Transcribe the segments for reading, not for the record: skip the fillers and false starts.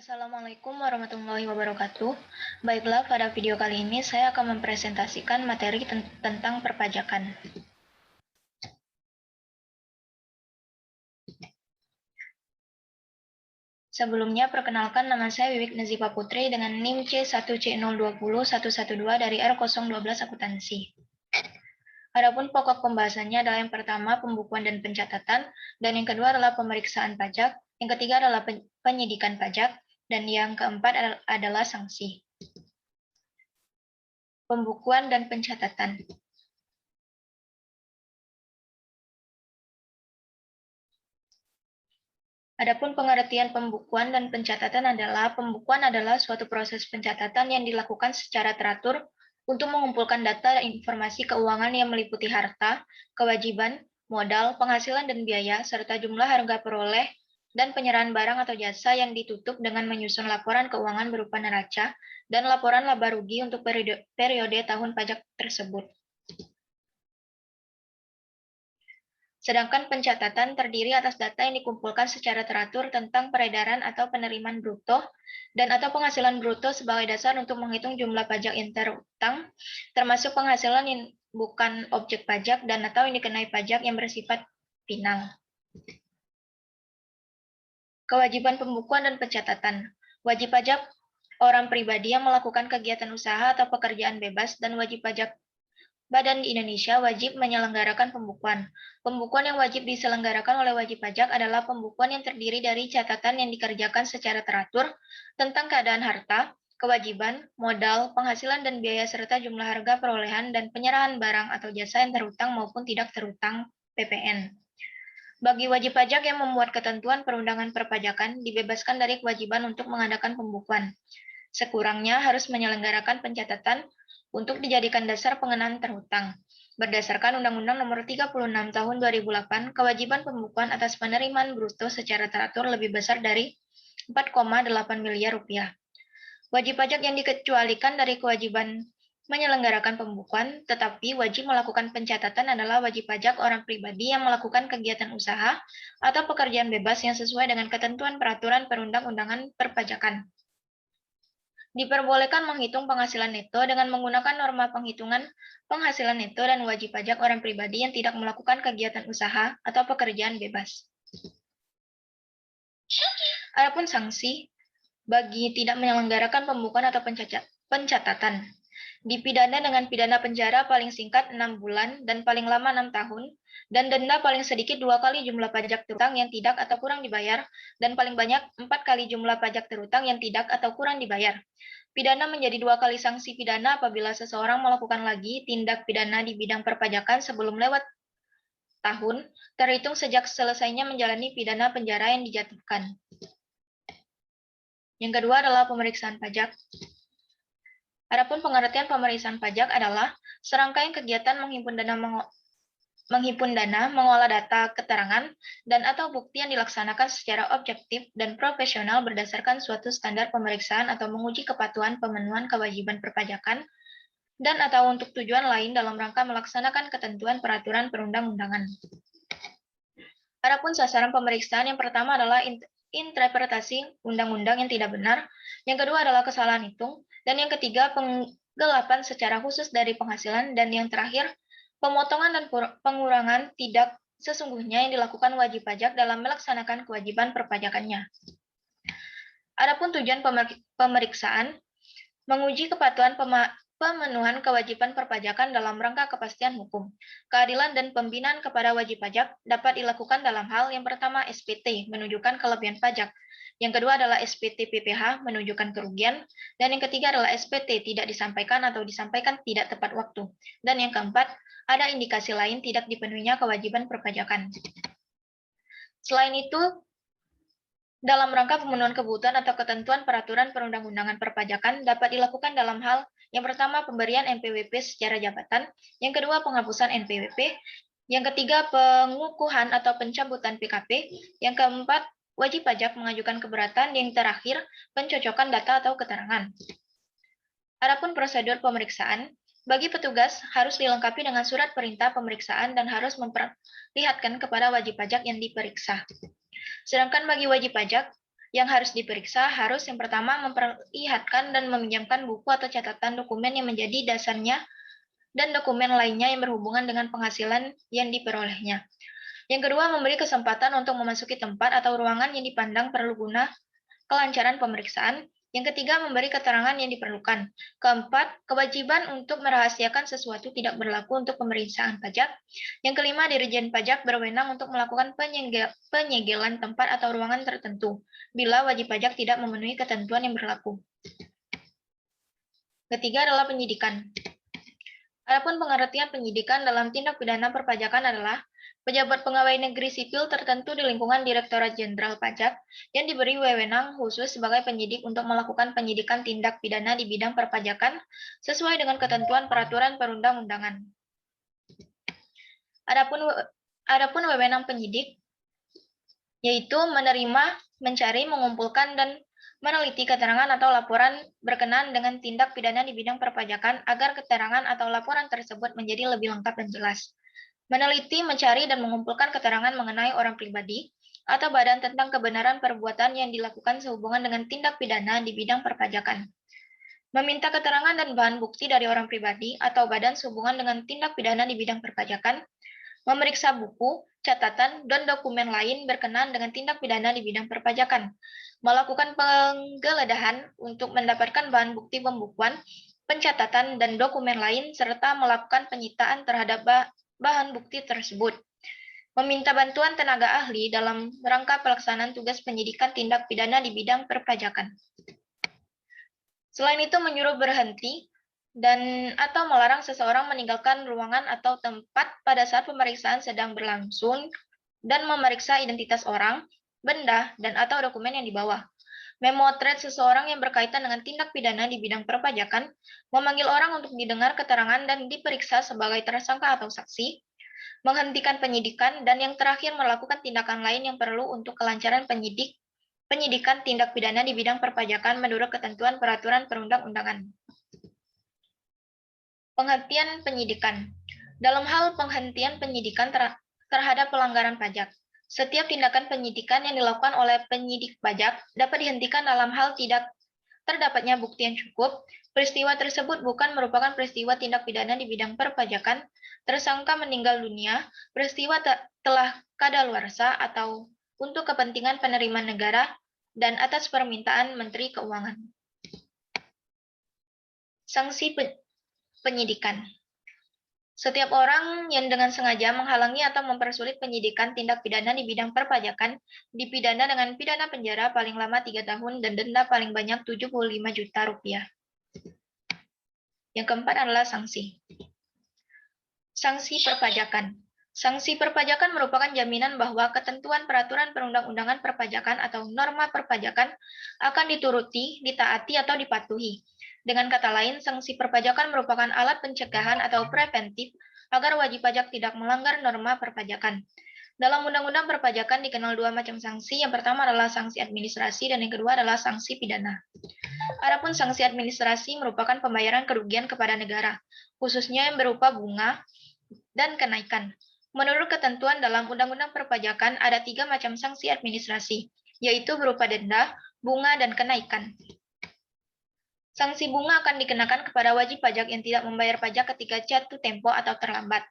Assalamualaikum warahmatullahi wabarakatuh. Baiklah, pada video kali ini saya akan mempresentasikan materi tentang perpajakan. Sebelumnya, perkenalkan nama saya Wiwik Nazifa Putri dengan NIM C1C020112 dari R012 Akuntansi. Adapun pokok pembahasannya adalah yang pertama pembukuan dan pencatatan, dan yang kedua adalah pemeriksaan pajak, yang ketiga adalah penyidikan pajak, dan yang keempat adalah sanksi. Pembukuan dan pencatatan. Adapun pengertian pembukuan dan pencatatan pembukuan adalah suatu proses pencatatan yang dilakukan secara teratur untuk mengumpulkan data dan informasi keuangan yang meliputi harta, kewajiban, modal, penghasilan dan biaya, serta jumlah harga peroleh dan penyerahan barang atau jasa yang ditutup dengan menyusun laporan keuangan berupa neraca dan laporan laba rugi untuk periode tahun pajak tersebut. Sedangkan pencatatan terdiri atas data yang dikumpulkan secara teratur tentang peredaran atau penerimaan bruto dan atau penghasilan bruto sebagai dasar untuk menghitung jumlah pajak yang terutang, termasuk penghasilan yang bukan objek pajak dan atau yang dikenai pajak yang bersifat final. Kewajiban pembukuan dan pencatatan. Wajib pajak orang pribadi yang melakukan kegiatan usaha atau pekerjaan bebas dan wajib pajak badan di Indonesia wajib menyelenggarakan pembukuan. Pembukuan yang wajib diselenggarakan oleh wajib pajak adalah pembukuan yang terdiri dari catatan yang dikerjakan secara teratur tentang keadaan harta, kewajiban, modal, penghasilan dan biaya serta jumlah harga perolehan dan penyerahan barang atau jasa yang terutang maupun tidak terutang PPN. Bagi wajib pajak yang membuat ketentuan perundangan perpajakan, dibebaskan dari kewajiban untuk mengadakan pembukuan. Sekurangnya harus menyelenggarakan pencatatan untuk dijadikan dasar pengenaan terhutang. Berdasarkan Undang-Undang Nomor 36 Tahun 2008, kewajiban pembukuan atas penerimaan bruto secara teratur lebih besar dari 4,8 miliar rupiah. Wajib pajak yang dikecualikan dari kewajiban menyelenggarakan pembukuan, tetapi wajib melakukan pencatatan adalah wajib pajak orang pribadi yang melakukan kegiatan usaha atau pekerjaan bebas yang sesuai dengan ketentuan peraturan perundang-undangan perpajakan. Diperbolehkan menghitung penghasilan neto dengan menggunakan norma penghitungan penghasilan neto dan wajib pajak orang pribadi yang tidak melakukan kegiatan usaha atau pekerjaan bebas. Adapun sanksi bagi tidak menyelenggarakan pembukuan atau pencatatan, dipidana dengan pidana penjara paling singkat 6 bulan dan paling lama 6 tahun, dan denda paling sedikit 2 kali jumlah pajak terutang yang tidak atau kurang dibayar, dan paling banyak 4 kali jumlah pajak terutang yang tidak atau kurang dibayar. Pidana menjadi 2 kali sanksi pidana apabila seseorang melakukan lagi tindak pidana di bidang perpajakan sebelum lewat tahun, terhitung sejak selesainya menjalani pidana penjara yang dijatuhkan. Yang kedua adalah pemeriksaan pajak. Adapun pengertian pemeriksaan pajak adalah serangkaian kegiatan menghimpun dana, mengolah data keterangan, dan atau bukti yang dilaksanakan secara objektif dan profesional berdasarkan suatu standar pemeriksaan atau menguji kepatuhan pemenuhan kewajiban perpajakan, dan atau untuk tujuan lain dalam rangka melaksanakan ketentuan peraturan perundang-undangan. Adapun sasaran pemeriksaan yang pertama adalah interpretasi undang-undang yang tidak benar, yang kedua adalah kesalahan hitung, dan yang ketiga penggelapan secara khusus dari penghasilan, dan yang terakhir pemotongan dan pengurangan tidak sesungguhnya yang dilakukan wajib pajak dalam melaksanakan kewajiban perpajakannya. Adapun tujuan pemeriksaan, menguji kepatuhan pemenuhan kewajiban perpajakan dalam rangka kepastian hukum. Keadilan dan pembinaan kepada wajib pajak dapat dilakukan dalam hal yang pertama SPT, menunjukkan kelebihan pajak. Yang kedua adalah SPT PPh, menunjukkan kerugian. Dan yang ketiga adalah SPT, tidak disampaikan atau disampaikan tidak tepat waktu. Dan yang keempat, ada indikasi lain tidak dipenuhinya kewajiban perpajakan. Selain itu, dalam rangka pemenuhan kebutuhan atau ketentuan peraturan perundang-undangan perpajakan dapat dilakukan dalam hal yang pertama pemberian NPWP secara jabatan, yang kedua penghapusan NPWP, yang ketiga pengukuhan atau pencabutan PKP, yang keempat wajib pajak mengajukan keberatan, yang terakhir pencocokan data atau keterangan. Adapun prosedur pemeriksaan, bagi petugas harus dilengkapi dengan surat perintah pemeriksaan dan harus memperlihatkan kepada wajib pajak yang diperiksa. Sedangkan bagi wajib pajak, Yang harus diperiksa harus yang pertama memperlihatkan dan meminjamkan buku atau catatan dokumen yang menjadi dasarnya dan dokumen lainnya yang berhubungan dengan penghasilan yang diperolehnya. Yang kedua, memberi kesempatan untuk memasuki tempat atau ruangan yang dipandang perlu guna kelancaran pemeriksaan. Yang ketiga, memberi keterangan yang diperlukan. Keempat, kewajiban untuk merahasiakan sesuatu tidak berlaku untuk pemeriksaan pajak. Yang kelima, Dirjen Pajak berwenang untuk melakukan penyegelan tempat atau ruangan tertentu bila wajib pajak tidak memenuhi ketentuan yang berlaku. Ketiga adalah penyidikan. Adapun pengertian penyidikan dalam tindak pidana perpajakan adalah pejabat pegawai negeri sipil tertentu di lingkungan Direktorat Jenderal Pajak yang diberi wewenang khusus sebagai penyidik untuk melakukan penyidikan tindak pidana di bidang perpajakan sesuai dengan ketentuan peraturan perundang-undangan. Adapun wewenang penyidik yaitu menerima, mencari, mengumpulkan, dan meneliti keterangan atau laporan berkenaan dengan tindak pidana di bidang perpajakan agar keterangan atau laporan tersebut menjadi lebih lengkap dan jelas. Meneliti, mencari, dan mengumpulkan keterangan mengenai orang pribadi atau badan tentang kebenaran perbuatan yang dilakukan sehubungan dengan tindak pidana di bidang perpajakan. Meminta keterangan dan bahan bukti dari orang pribadi atau badan sehubungan dengan tindak pidana di bidang perpajakan, memeriksa buku, catatan, dan dokumen lain berkenaan dengan tindak pidana di bidang perpajakan, melakukan penggeledahan untuk mendapatkan bahan bukti pembukuan, pencatatan, dan dokumen lain, serta melakukan penyitaan terhadap bahan bukti tersebut. Meminta bantuan tenaga ahli dalam rangka pelaksanaan tugas penyidikan tindak pidana di bidang perpajakan. Selain itu, menyuruh berhenti dan atau melarang seseorang meninggalkan ruangan atau tempat pada saat pemeriksaan sedang berlangsung dan memeriksa identitas orang, benda, dan atau dokumen yang dibawa. Memotret seseorang yang berkaitan dengan tindak pidana di bidang perpajakan, memanggil orang untuk didengar keterangan dan diperiksa sebagai tersangka atau saksi, menghentikan penyidikan, dan yang terakhir melakukan tindakan lain yang perlu untuk kelancaran penyidikan tindak pidana di bidang perpajakan menurut ketentuan peraturan perundang-undangan. Penghentian penyidikan. Dalam hal penghentian penyidikan terhadap pelanggaran pajak, setiap tindakan penyidikan yang dilakukan oleh penyidik pajak dapat dihentikan dalam hal tidak terdapatnya bukti yang cukup, peristiwa tersebut bukan merupakan peristiwa tindak pidana di bidang perpajakan, tersangka meninggal dunia, peristiwa telah kadaluarsa atau untuk kepentingan penerimaan negara, dan atas permintaan Menteri Keuangan. Sanksi penyidikan. Setiap orang yang dengan sengaja menghalangi atau mempersulit penyidikan tindak pidana di bidang perpajakan dipidana dengan pidana penjara paling lama 3 tahun dan denda paling banyak 75 juta rupiah. Yang keempat adalah sanksi. Sanksi perpajakan. Sanksi perpajakan merupakan jaminan bahwa ketentuan peraturan perundang-undangan perpajakan atau norma perpajakan akan dituruti, ditaati, atau dipatuhi. Dengan kata lain, sanksi perpajakan merupakan alat pencegahan atau preventif agar wajib pajak tidak melanggar norma perpajakan. Dalam Undang-Undang Perpajakan dikenal dua macam sanksi. Yang pertama adalah sanksi administrasi dan yang kedua adalah sanksi pidana. Adapun sanksi administrasi merupakan pembayaran kerugian kepada negara, khususnya yang berupa bunga dan kenaikan. Menurut ketentuan dalam Undang-Undang Perpajakan ada 3 macam sanksi administrasi, yaitu berupa denda, bunga, dan kenaikan. Sanksi bunga akan dikenakan kepada wajib pajak yang tidak membayar pajak ketika jatuh tempo atau terlambat.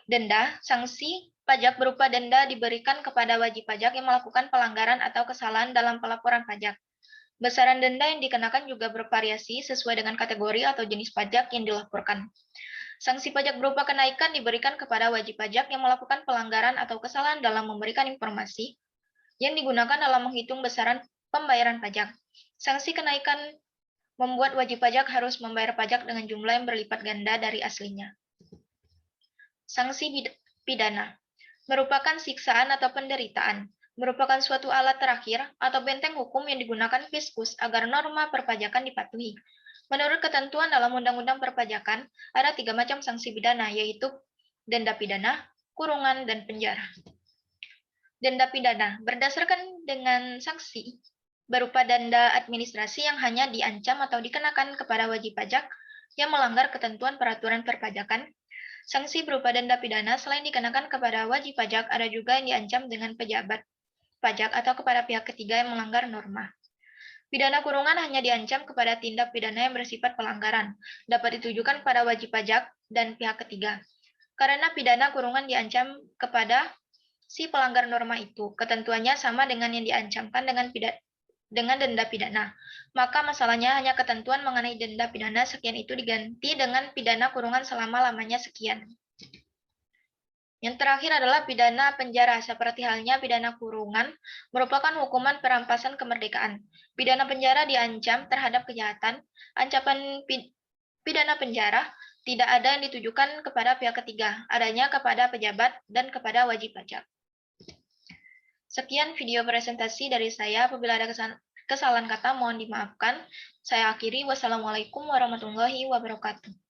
Denda, sanksi pajak berupa denda diberikan kepada wajib pajak yang melakukan pelanggaran atau kesalahan dalam pelaporan pajak. Besaran denda yang dikenakan juga bervariasi sesuai dengan kategori atau jenis pajak yang dilaporkan. Sanksi pajak berupa kenaikan diberikan kepada wajib pajak yang melakukan pelanggaran atau kesalahan dalam memberikan informasi yang digunakan dalam menghitung besaran pembayaran pajak. Sanksi kenaikan membuat wajib pajak harus membayar pajak dengan jumlah yang berlipat ganda dari aslinya. Sanksi pidana merupakan siksaan atau penderitaan, merupakan suatu alat terakhir atau benteng hukum yang digunakan fiskus agar norma perpajakan dipatuhi. Menurut ketentuan dalam Undang-Undang Perpajakan, ada 3 macam sanksi pidana, yaitu denda pidana, kurungan, dan penjara. Denda pidana berdasarkan dengan sanksi berupa denda administrasi yang hanya diancam atau dikenakan kepada wajib pajak yang melanggar ketentuan peraturan perpajakan. Sanksi berupa denda pidana selain dikenakan kepada wajib pajak, ada juga yang diancam dengan pejabat pajak atau kepada pihak ketiga yang melanggar norma. Pidana kurungan hanya diancam kepada tindak pidana yang bersifat pelanggaran, dapat ditujukan kepada wajib pajak dan pihak ketiga. Karena pidana kurungan diancam kepada si pelanggar norma itu, ketentuannya sama dengan yang diancamkan dengan denda pidana. Maka masalahnya hanya ketentuan mengenai denda pidana sekian itu diganti dengan pidana kurungan selama-lamanya sekian. Yang terakhir adalah pidana penjara, seperti halnya pidana kurungan, merupakan hukuman perampasan kemerdekaan. Pidana penjara diancam terhadap kejahatan, ancaman pidana penjara tidak ada yang ditujukan kepada pihak ketiga, adanya kepada pejabat dan kepada wajib pajak. Sekian video presentasi dari saya, apabila ada kesalahan kata mohon dimaafkan. Saya akhiri, wassalamualaikum warahmatullahi wabarakatuh.